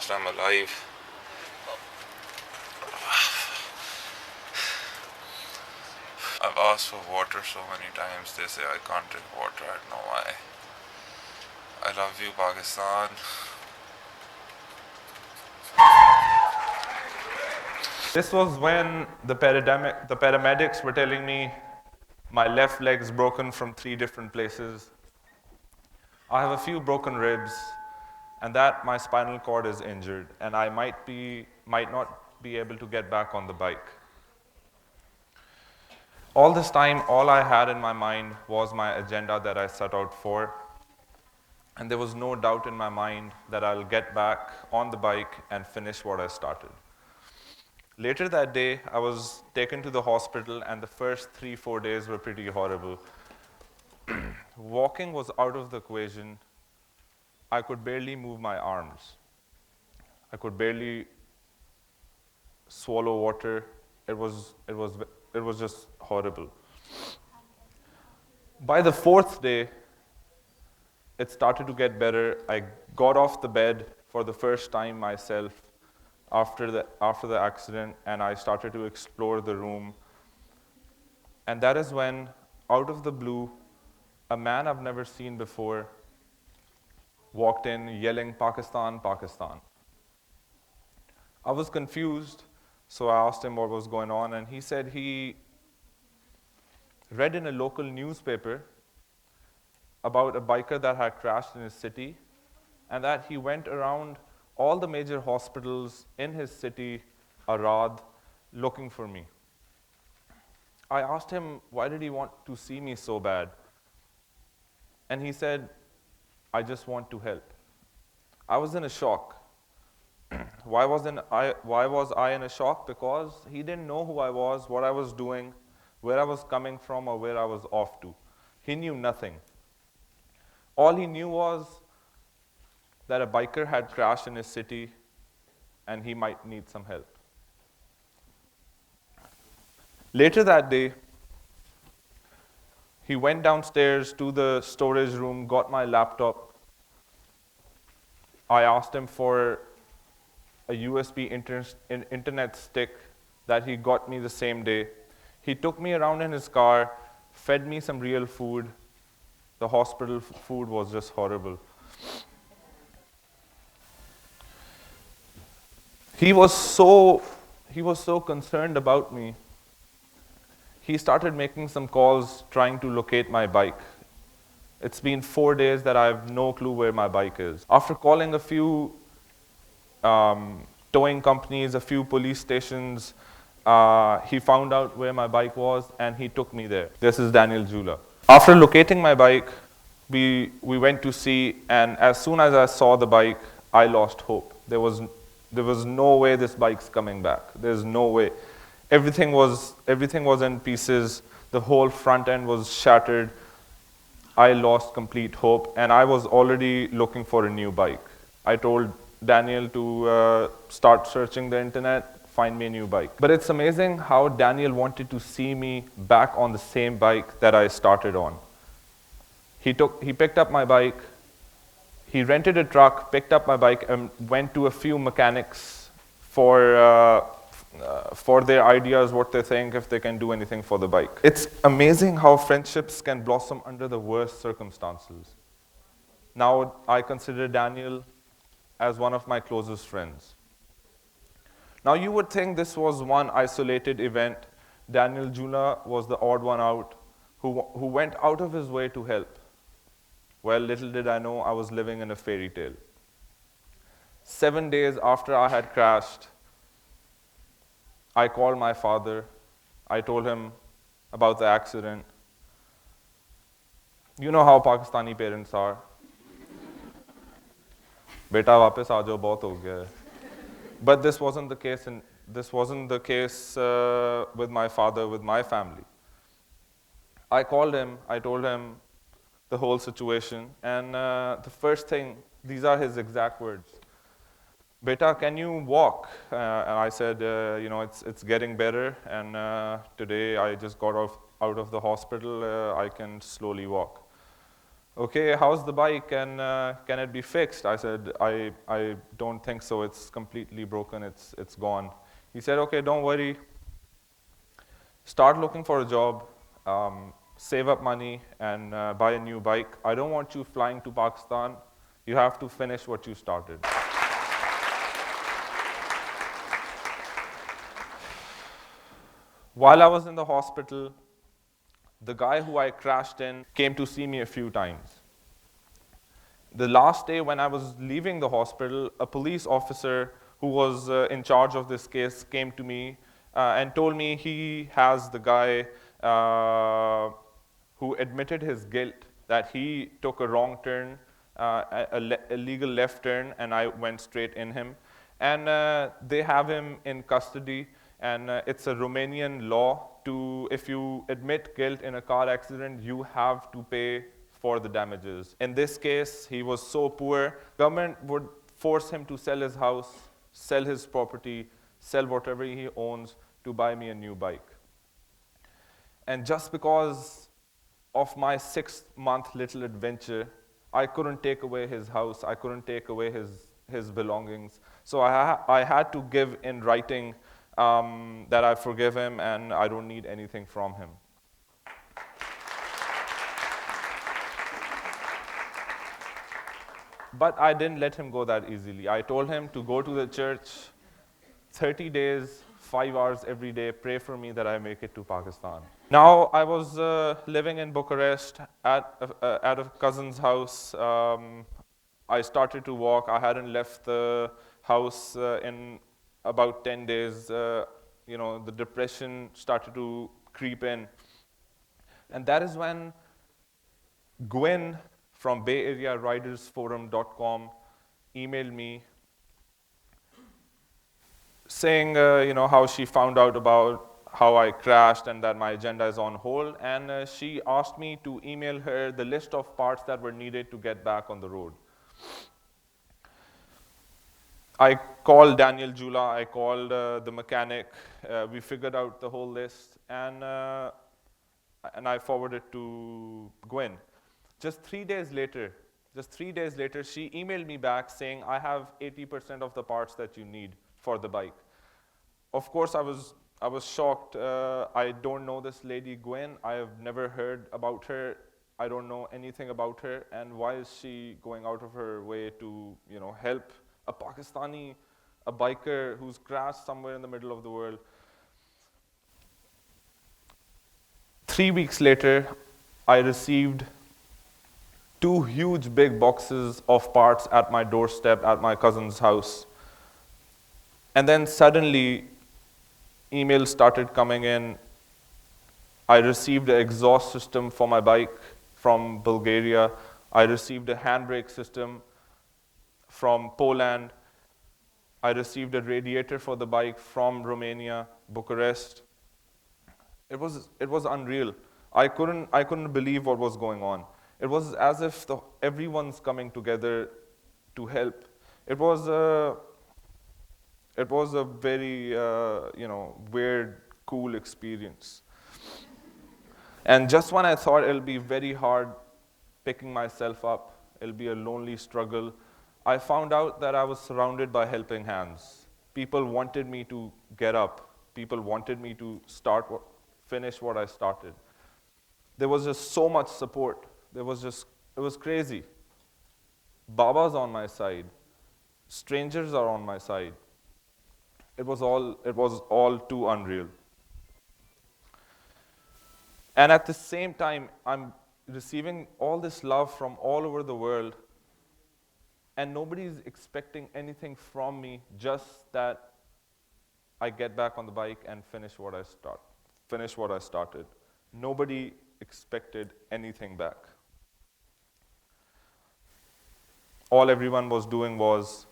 last I'm alive. I've asked for water so many times. They say I can't drink water. I don't know why. I love you, Pakistan. This was when the paramedics were telling me my left leg's broken from 3 different places. I have a few broken ribs, and that my spinal cord is injured, and I might not be able to get back on the bike. All this time, all I had in my mind was my agenda that I set out for, and there was no doubt in my mind that I'll get back on the bike and finish what I started. Later that day, I was taken to the hospital, and the first 3-4 days were pretty horrible. Walking was out of the equation. I could barely move my arms. I could barely swallow water. It was just horrible. By the 4th day, it started to get better. I got off the bed for the first time myself after the accident, and I started to explore the room. And that is when, out of the blue, a man I've never seen before walked in yelling, "Pakistan, Pakistan." I was confused, so I asked him what was going on, and he said he read in a local newspaper about a biker that had crashed in his city, and that he went around all the major hospitals in his city, Arad, looking for me. I asked him, why did he want to see me so bad? And he said, I just want to help. I was in a shock. Why was I in a shock? Because he didn't know who I was, what I was doing, where I was coming from, or where I was off to. He knew nothing. All he knew was that a biker had crashed in his city and he might need some help. Later that day, he went downstairs to the storage room, got my laptop. I asked him for a USB internet stick that he got me the same day. He took me around in his car, fed me some real food. The hospital food was just horrible. He was so concerned about me. He started making some calls trying to locate my bike. It's been 4 days that I have no clue where my bike is. After calling a few towing companies, a few police stations, he found out where my bike was and he took me there. This is Daniel Jula. After locating my bike, we went to see, and as soon as I saw the bike, I lost hope. There was no way this bike's coming back. There's no way. Everything was in pieces. The whole front end was shattered. I lost complete hope, and I was already looking for a new bike. I told Daniel to start searching the internet, find me a new bike. But it's amazing how Daniel wanted to see me back on the same bike that I started on. He picked up my bike, he rented a truck, picked up my bike, and went to a few mechanics for their ideas, what they think, if they can do anything for the bike. It's amazing how friendships can blossom under the worst circumstances. Now I consider Daniel as one of my closest friends. Now you would think this was one isolated event. Daniel Jula was the odd one out who went out of his way to help. Well, little did I know I was living in a fairy tale. 7 days after I had crashed, I called my father. I told him about the accident. You know how Pakistani parents are. Beta वापस आ जाओ, बहुत हो गया है. But this wasn't the case, with my father, with my family. I called him, I told him the whole situation, and the first thing, these are his exact words. Beta, can you walk? And I said, it's getting better, and today I just got out of the hospital, I can slowly walk. okay, how's the bike and can it be fixed? I said, I don't think so. It's completely broken. It's gone. He said, okay, don't worry. Start looking for a job, save up money, and buy a new bike. I don't want you flying to Pakistan. You have to finish what you started. While I was in the hospital, the guy who I crashed in came to see me a few times. The last day when I was leaving the hospital, a police officer who was in charge of this case came to me and told me he has the guy who admitted his guilt, that he took a wrong turn, a legal left turn, and I went straight in him. And they have him in custody, and it's a Romanian law to, if you admit guilt in a car accident, you have to pay for the damages. In this case, he was so poor, government would force him to sell his house, sell his property, sell whatever he owns to buy me a new bike. And just because of my 6-month little adventure, I couldn't take away his house, I couldn't take away his belongings. So I had to give in writing that I forgive him and I don't need anything from him. But I didn't let him go that easily. I told him to go to the church 30 days, 5 hours every day, pray for me that I make it to Pakistan. Now, I was living in Bucharest at a cousin's house. I started to walk. I hadn't left the house in about 10 days. The depression started to creep in. And that is when Gwen from Bay Area ridersforum.com emailed me saying, how she found out about how I crashed and that my agenda is on hold. And she asked me to email her the list of parts that were needed to get back on the road. I called Daniel Jula, I called the mechanic. We figured out the whole list, and I forwarded it to Gwen. Just 3 days later, she emailed me back saying, I have 80% of the parts that you need for the bike. Of course, I was shocked. I don't know this lady Gwen. I have never heard about her. I don't know anything about her. And why is she going out of her way to, help a Pakistani, a biker who's crashed somewhere in the middle of the world? 3 weeks later, I received 2 huge big boxes of parts at my doorstep at my cousin's house. And then suddenly, emails started coming in. I received an exhaust system for my bike from Bulgaria. I received a handbrake system from Poland. I received a radiator for the bike from Romania, Bucharest. It was unreal. I couldn't believe what was going on. It was as if everyone's coming together to help. It was a very weird, cool experience. And just when I thought it'll be very hard picking myself up, it'll be a lonely struggle, I found out that I was surrounded by helping hands. People wanted me to get up. People wanted me to finish what I started. There was just so much support. It was crazy. Baba's on my side. Strangers are on my side. It was all too unreal. And at the same time, I'm receiving all this love from all over the world, and nobody's expecting anything from me, just that I get back on the bike and finish what I started. Nobody expected anything back. All everyone was doing was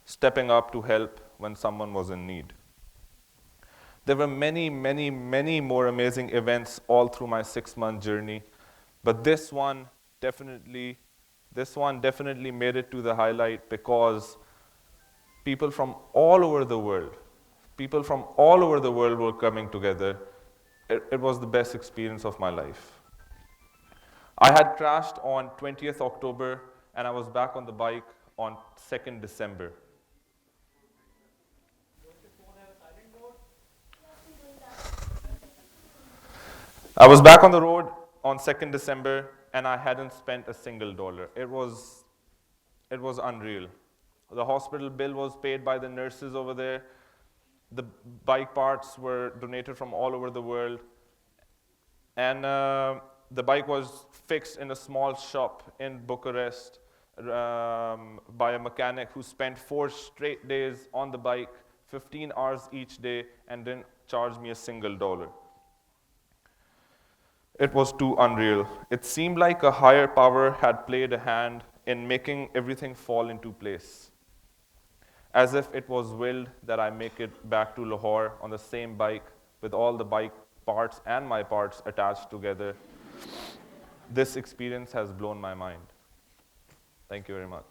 stepping up to help when someone was in need. There were many, many, many more amazing events all through my 6-month journey, but this one definitely made it to the highlight because people from all over the world were coming together. It was the best experience of my life. I had crashed on 20th October, and I was back on the bike on 2nd December. I was back on the road on 2nd December, and I hadn't spent a single dollar. It was unreal. The hospital bill was paid by the nurses over there. The bike parts were donated from all over the world. And the bike was fixed in a small shop in Bucharest by a mechanic who spent 4 straight days on the bike, 15 hours each day, and didn't charge me a single dollar. It was too unreal. It seemed like a higher power had played a hand in making everything fall into place, as if it was willed that I make it back to Lahore on the same bike with all the bike parts and my parts attached together. This experience has blown my mind. Thank you very much.